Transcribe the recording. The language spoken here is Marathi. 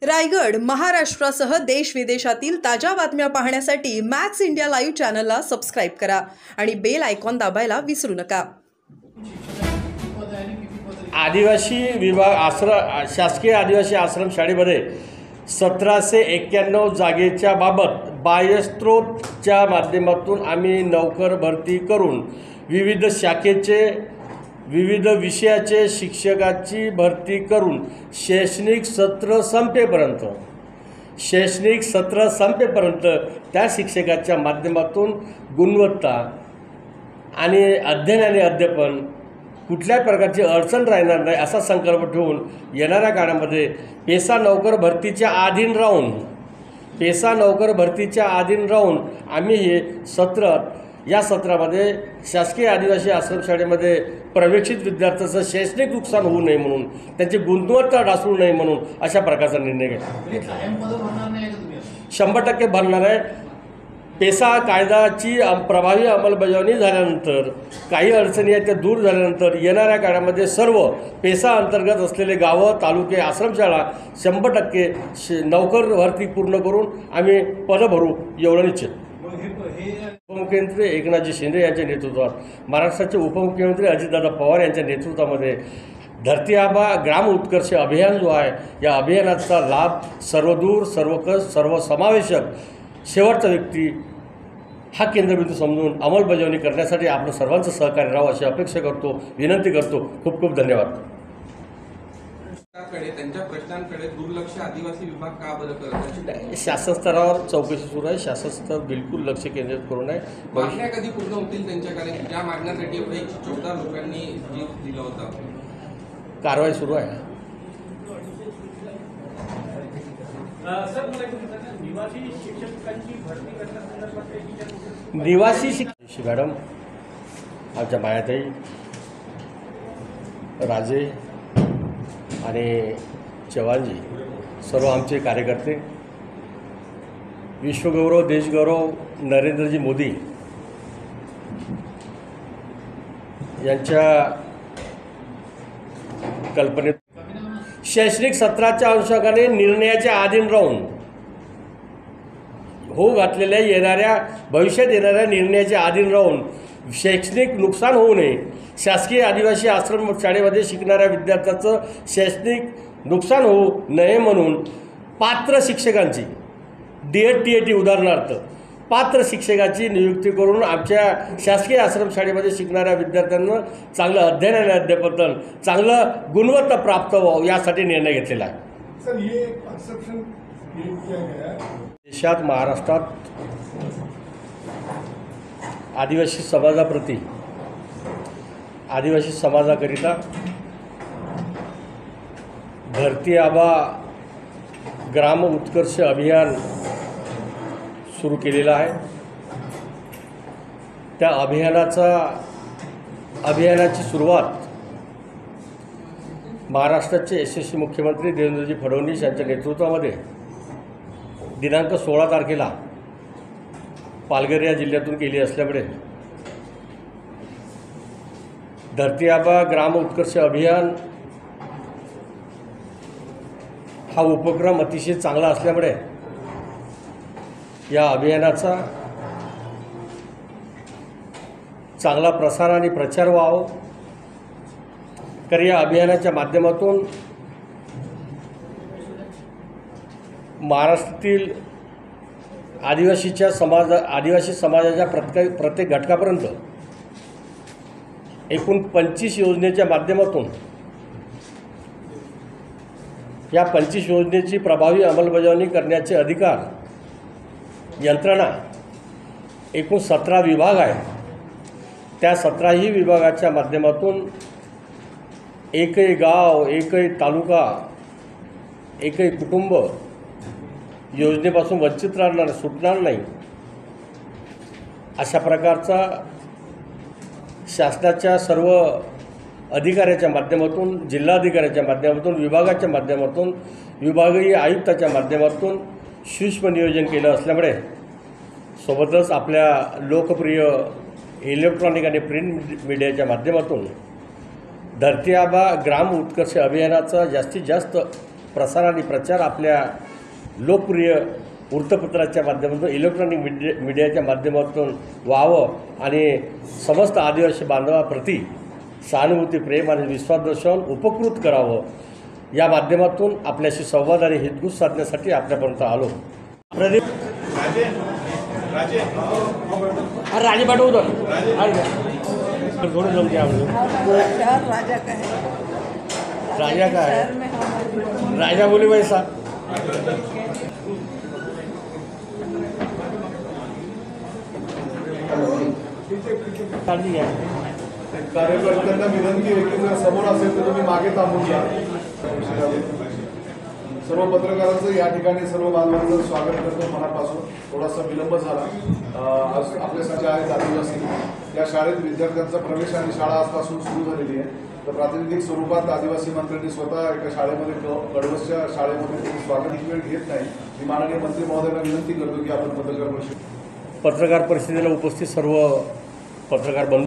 रायगड महाराष्ट्रासह देश विदेशातील ताज्या बातम्या पाहण्यासाठी मॅक्स इंडिया लाईव्ह चॅनलला सबस्क्राइब करा आणि बेल आयकॉन दाबायला विसरू नका। आदिवासी विभाग शासकीय आदिवासी आश्रम शाळेमध्ये 1791 जागेच्या बाबत बाह्यस्त्रोतच्या माध्यमातून आम्ही नोकर भरती करून विविध शाखेचे विविध विषयाचे शिक्षकाची भरती करून शैक्षणिक सत्र संपेपर्यंत त्या शिक्षकाच्या माध्यमातून गुणवत्ता आणि अध्ययन आणि अध्यापन कुठल्याही प्रकारची अडचण राहणार नाही असा संकल्प ठेवून येणाऱ्या काळामध्ये पेसा नोकर भरतीच्या अधीन राहून आम्ही हे या सत्रामध्ये शासकीय आदिवासी आश्रम शाळेमध्ये प्रवेशित विद्यार्थ्यांचं शैक्षणिक नुकसान होऊ नये म्हणून त्यांची गुणवत्ता ढासळू नये म्हणून अशा प्रकारचा निर्णय घेतला। 100% भरणार आहे। पेसा कायद्याची प्रभावी अंमलबजावणी झाल्यानंतर काही अडचणी आहेत त्या दूर झाल्यानंतर येणाऱ्या काळामध्ये सर्व पेसा अंतर्गत असलेले गावं तालुके आश्रमशाळा 100% नोकर भरती पूर्ण करून आम्ही पदं भरू एवढं निश्चित। उपमुख्यमंत्री एकनाथजी शिंदे यांच्या नेतृत्वात महाराष्ट्राचे उपमुख्यमंत्री अजितदादा पवार यांच्या नेतृत्वामध्ये धरती आबा ग्राम उत्कर्ष अभियान जो आहे या अभियानाचा लाभ सर्वदूर सर्वकष सर्वसमावेशक शेवटचा व्यक्ती हा केंद्रबिंदू समजून अंमलबजावणी करण्यासाठी आपलं सर्वांचं सहकार्य राहावं अशी अपेक्षा करतो, विनंती करतो। खूप खूप धन्यवाद। त्यांच्या प्रश्नांकडे दुर्लक्ष आदिवासी विभाग का बरं करत? शासन स्तरावर चौकशी सुरू आहे। शासन स्तर बिलकुल लक्ष केंद्रित करून आहे। मागण्या कधी पूर्ण होतील त्यांच्याकडे? ज्या मागण्यासाठी 14 लोकांनी जीव दिला होता, कारवाई सुरू आहे। निवासी शिक्षक मॅडम, आमच्या मायाताई, राजे आणि चव्हाणजी सर्व आमचे कार्यकर्ते, विश्वगौरव देशगौरव नरेंद्रजी मोदी यांच्या कल्पनेत शैक्षणिक सत्राच्या अनुषंगाने निर्णयाच्या अधीन राहून भविष्यात येणाऱ्या निर्णयाच्या अधीन राहून शैक्षणिक नुकसान होऊ नये, शासकीय आदिवासी आश्रम शाळेमध्ये शिकणाऱ्या विद्यार्थ्यांचं शैक्षणिक नुकसान होऊ नये म्हणून पात्र शिक्षकांची DED TET उदाहरणार्थ पात्र शिक्षकाची नियुक्ती करून आमच्या शासकीय आश्रम शाळेमध्ये शिकणाऱ्या विद्यार्थ्यांना चांगलं अध्ययन आणि अध्यापन चांगलं गुणवत्ता प्राप्त व्हावं यासाठी निर्णय घेतलेला आहे। सर, ये परसेप्शन किया गया देशात महाराष्ट्रात आदिवासी समाजाकरिता धरती आबा ग्राम उत्कर्ष अभियान सुरू केलेलं आहे। त्या अभियानाची सुरुवात महाराष्ट्राचे यशस्वी मुख्यमंत्री देवेंद्रजी फडणवीस यांच्या नेतृत्वामध्ये दिनांक 16 तारखेला पालघर या जिल्ह्यातून केली असल्यामुळे धरती आबा ग्राम उत्कर्ष अभियान हा उपक्रम अतिशय चांगला असल्यामुळे या अभियानाचा चांगला प्रसार आणि प्रचार व्हावा, कारण या अभियानाच्या माध्यमातून महाराष्ट्रातील आदिवासी समाजाच्या प्रत्येक घटकापर्यंत एकूण 25 योजनेच्या माध्यमातून या 25 योजनेची प्रभावी अंमलबजावणी करण्याचे अधिकार यंत्रणा एकूण 17 विभाग आहेत। त्या 17ही विभागाच्या माध्यमातून एकही गाव, एकही तालुका, एकही कुटुंब योजनेपासून वंचित सुटणार नाही अशा प्रकारचा शासनाच्या सर्व अधिकाऱ्याच्या माध्यमातून, जिल्हाधिकाऱ्याच्या माध्यमातून, विभागाच्या माध्यमातून, विभागीय आयुक्ताच्या माध्यमातून सूक्ष्म नियोजन केलं असल्यामुळे सोबतच आपल्या लोकप्रिय इलेक्ट्रॉनिक आणि प्रिंट मीडियाच्या माध्यमातून धरती आबा ग्राम उत्कर्ष अभियानाचा जास्तीत जास्त प्रसार आणि प्रचार आपल्या लोकप्रिय वृत्तपत्राच्या माध्यमातून इलेक्ट्रॉनिक मीडियाच्या माध्यमातून व्हावं आणि समस्त आदिवासी बांधवाप्रती सहानुभूती प्रेम आणि विश्वास दर्शवून उपकृत करावं या माध्यमातून आपल्याशी संवाद आणि हितगुज साधण्यासाठी आपल्यापर्यंत आलो. प्रदीप राजे पाठवू थोडं जमते शहर राजा का है। राजा का है शहर में हमारे राजा बोली वैसा कार्यकर्त्यांना विनंती आहे की जर समोर असेल तर तुम्ही मागे थांबून घ्या. सर्व पत्रकारांचं या ठिकाणी सर्व बांधवांचं स्वागत करतो मनापासून. थोडासा विलंब झाला. आज आपल्या शाळा आहेत आदिवासी, या शाळेत विद्यार्थ्यांचा प्रवेश आणि शाळा आजपासून सुरू झालेली आहे. तर प्रातिनिधिक स्वरूपात आदिवासी मंत्र्यांनी स्वतः एका शाळेमध्ये कडवसच्या शाळेमध्ये त्यांनी स्वागत ही वेळ घेत नाही. मी माननीय मंत्री महोदयांना विनंती करतो की आपण पत्रकार परिषदेला उपस्थित सर्व पत्रकार बंधू